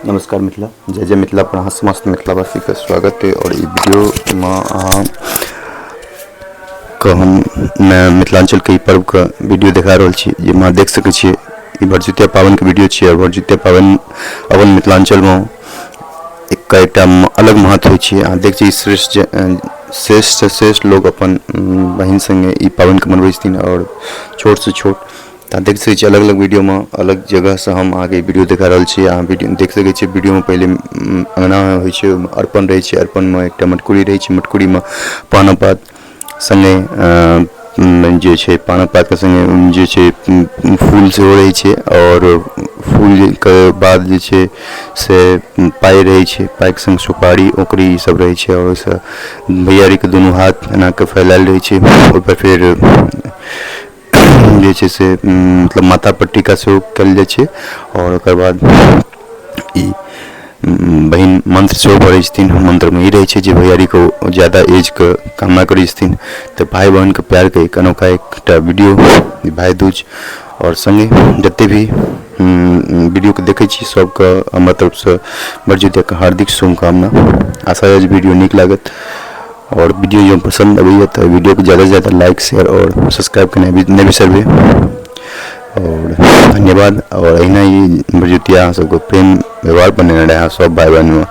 नमस्कार मिथिला, जय जय मिथिला पर अहाँ समस्त मिथिलावासी के स्वागत है। और वीडियो में अहाँ को हम मिथिलांचल के पर्व का वीडियो दिखा रहा छी, जेमा देख सके छे भरदुतिया पावन के वीडियो छे। और भरदुतिया पावन अपन मिथिलांचल में एक अलग महत्व होय छे। अहाँ देख छी श्रेष्ठ लोग अपन बहन संगे ई पावन के मनबै छथिन और छोट से छोट देख सके अलग अलग वीडियो में अलग जगह से हम आगे वीडियो दिखा रहा छी। अहाँ वीडियो देख सके छी। वीडियो में पहले अंगना होय छे, अर्पण रहे छे, अर्पण में एक मटकुरी रहे छे, मटकुरी में पान पात संगे जे छे पान पात के संगे जे छे फूल से रहे छे। और फूल के बाद जे छे से पाई रहे छे, पाई के संग सुपारी ओकरी सब रहे छे। और से भैयारी के दोनों हाथ एना के फैलाल रहे छे। ऊपर फिर जे छे से मतलब माथा पर टीका से कल जाय छे। और ओकर बाद ई बहन मंत्र से पढ़े छथिन। मंत्र में ई रहे छे जे भैयारी को ज्यादा एज के कामना करे छथिन। तो भाई बहन के प्यार के एक अनोखा एक वीडियो भाई दूज। और संगे जते भी वीडियो के देखे छी सबके हमर तरफ से भरदुतिया के हार्दिक शुभकामना। आशा है वीडियो निक लागत। और वीडियो जो पसंद आवे तो वीडियो को ज़्यादा से ज़्यादा लाइक शेयर और सब्सक्राइब करना नहीं बिसरबे। और धन्यवाद। और अहिना ही भरदुतिया सबको प्रेम व्यवहार बने रहे सब भाई बहन में।